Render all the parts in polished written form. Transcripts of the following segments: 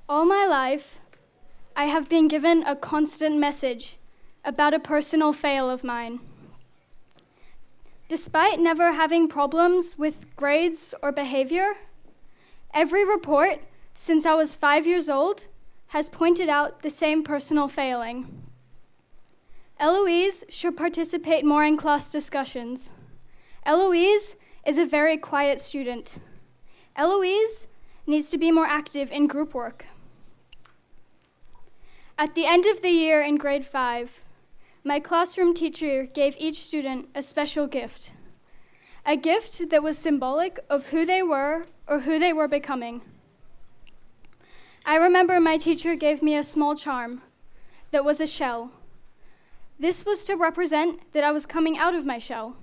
All my life, I have been given a constant message about a personal fail of mine. Despite never having problems with grades or behavior, every report since I was 5 years old has pointed out the same personal failing. Eloise should participate more in class discussions. Eloise is a very quiet student. Eloise needs to be more active in group work. At the end of the year in grade 5, my classroom teacher gave each student a special gift. A gift that was symbolic of who they were or who they were becoming. I remember my teacher gave me a small charm that was a shell. This was to represent that I was coming out of my shell.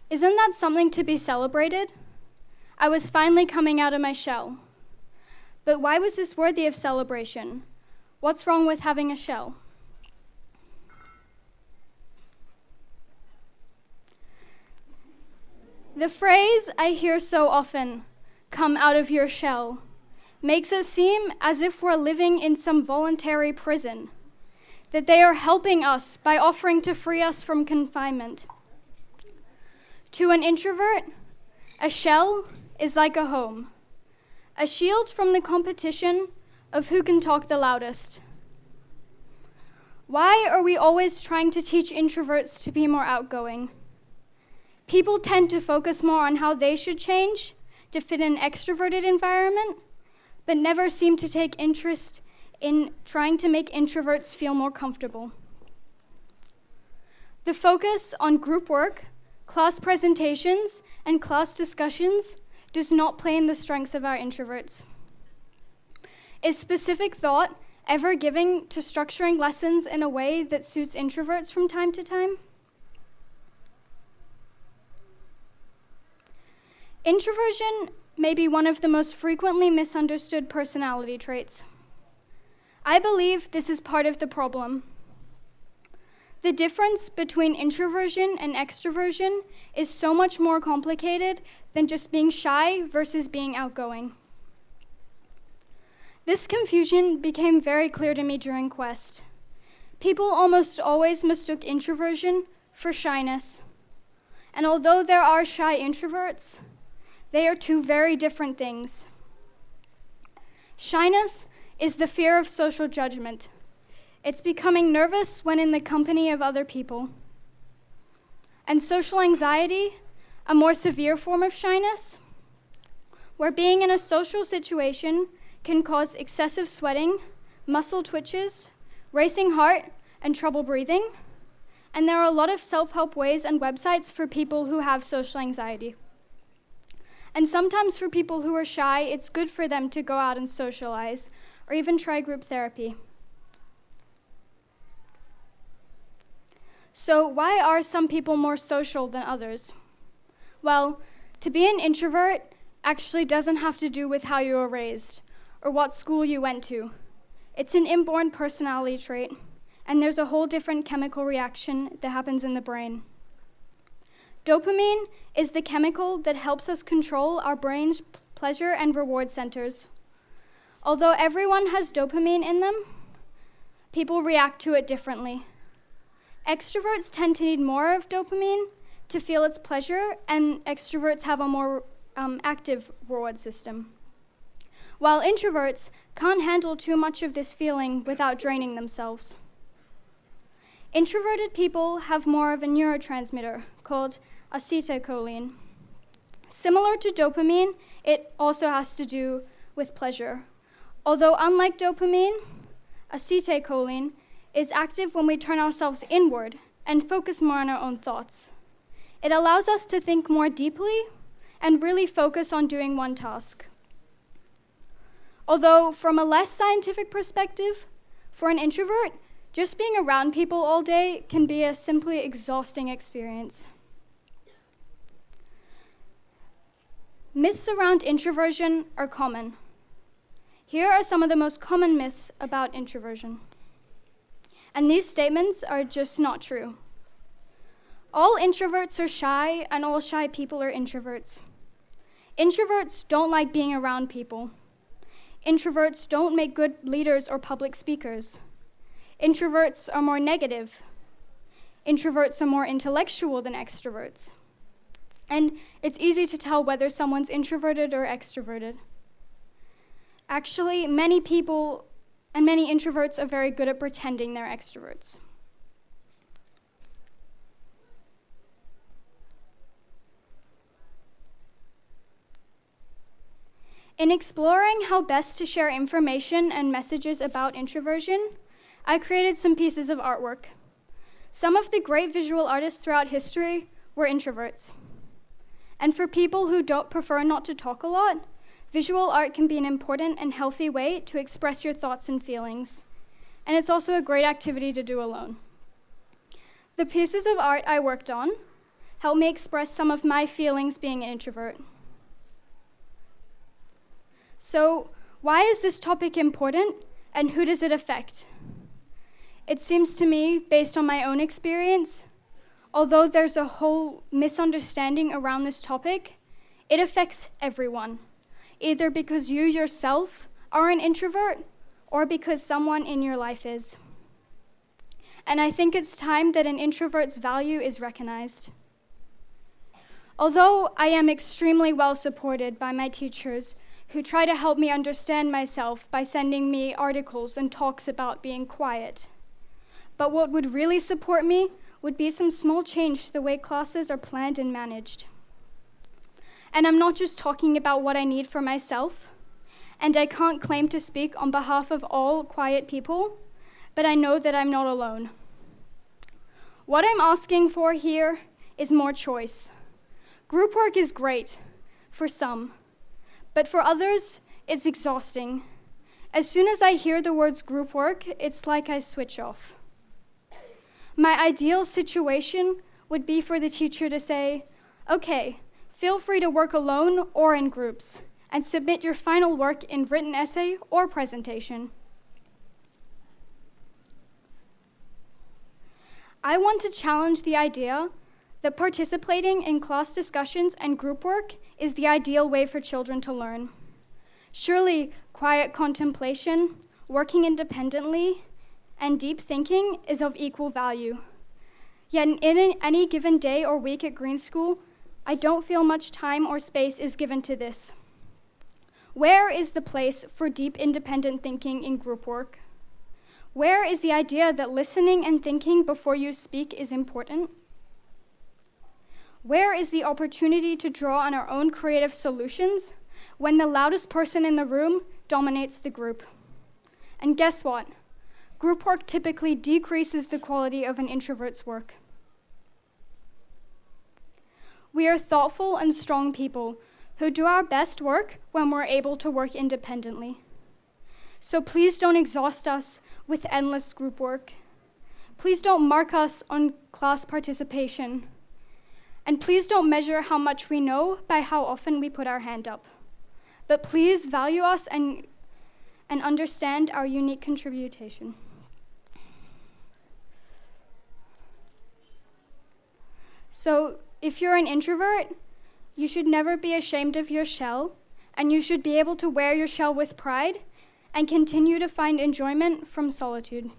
Isn't that something to be celebrated? I was finally coming out of my shell. But why was this worthy of celebration? What's wrong with having a shell? The phrase I hear so often, "come out of your shell," makes it seem as if we're living in some voluntary prison, that they are helping us by offering to free us from confinement. To an introvert, a shell is like a home, a shield from the competition of who can talk the loudest. Why are we always trying to teach introverts to be more outgoing? People tend to focus more on how they should change to fit an extroverted environment, but never seem to take interest in trying to make introverts feel more comfortable. The focus on group work, class presentations, and class discussions does not play in the strengths of our introverts. Is specific thought ever given to structuring lessons in a way that suits introverts from time to time? Introversion may be one of the most frequently misunderstood personality traits. I believe this is part of the problem. The difference between introversion and extroversion is so much more complicated than just being shy versus being outgoing. This confusion became very clear to me during Quest. People almost always mistook introversion for shyness. And although there are shy introverts, they are two very different things. Shyness is the fear of social judgment. It's becoming nervous when in the company of other people. And social anxiety, a more severe form of shyness, where being in a social situation can cause excessive sweating, muscle twitches, racing heart, and trouble breathing. And there are a lot of self-help ways and websites for people who have social anxiety. And sometimes for people who are shy, it's good for them to go out and socialize, or even try group therapy. So why are some people more social than others? Well, to be an introvert actually doesn't have to do with how you were raised, or what school you went to. It's an inborn personality trait, and there's a whole different chemical reaction that happens in the brain. Dopamine is the chemical that helps us control our brain's pleasure and reward centers. Although everyone has dopamine in them, people react to it differently. Extroverts tend to need more of dopamine to feel its pleasure, and extroverts have a more active reward system. While introverts can't handle too much of this feeling without draining themselves. Introverted people have more of a neurotransmitter called acetylcholine. Similar to dopamine, it also has to do with pleasure. Although unlike dopamine, acetylcholine is active when we turn ourselves inward and focus more on our own thoughts. It allows us to think more deeply and really focus on doing one task. Although from a less scientific perspective, for an introvert, just being around people all day can be a simply exhausting experience. Myths around introversion are common. Here are some of the most common myths about introversion. And these statements are just not true. All introverts are shy, and all shy people are introverts. Introverts don't like being around people. Introverts don't make good leaders or public speakers. Introverts are more negative. Introverts are more intellectual than extroverts. And it's easy to tell whether someone's introverted or extroverted. Actually, many people and many introverts are very good at pretending they're extroverts. In exploring how best to share information and messages about introversion, I created some pieces of artwork. Some of the great visual artists throughout history were introverts. And for people who don't prefer not to talk a lot, visual art can be an important and healthy way to express your thoughts and feelings. And it's also a great activity to do alone. The pieces of art I worked on helped me express some of my feelings being an introvert. So, why is this topic important, and who does it affect? It seems to me, based on my own experience, although there's a whole misunderstanding around this topic, it affects everyone, either because you yourself are an introvert or because someone in your life is. And I think it's time that an introvert's value is recognized. Although I am extremely well supported by my teachers who try to help me understand myself by sending me articles and talks about being quiet. But what would really support me would be some small change to the way classes are planned and managed. And I'm not just talking about what I need for myself, and I can't claim to speak on behalf of all quiet people, but I know that I'm not alone. What I'm asking for here is more choice. Group work is great for some, but for others, it's exhausting. As soon as I hear the words group work, it's like I switch off. My ideal situation would be for the teacher to say, okay, feel free to work alone or in groups, and submit your final work in written essay or presentation. I want to challenge the idea that participating in class discussions and group work is the ideal way for children to learn. Surely, quiet contemplation, working independently, and deep thinking is of equal value. Yet in any given day or week at Green School, I don't feel much time or space is given to this. Where is the place for deep independent thinking in group work? Where is the idea that listening and thinking before you speak is important? Where is the opportunity to draw on our own creative solutions when the loudest person in the room dominates the group? And guess what? Group work typically decreases the quality of an introvert's work. We are thoughtful and strong people who do our best work when we're able to work independently. So please don't exhaust us with endless group work. Please don't mark us on class participation. And please don't measure how much we know by how often we put our hand up. But please value us and understand our unique contribution. So if you're an introvert, you should never be ashamed of your shell, and you should be able to wear your shell with pride and continue to find enjoyment from solitude.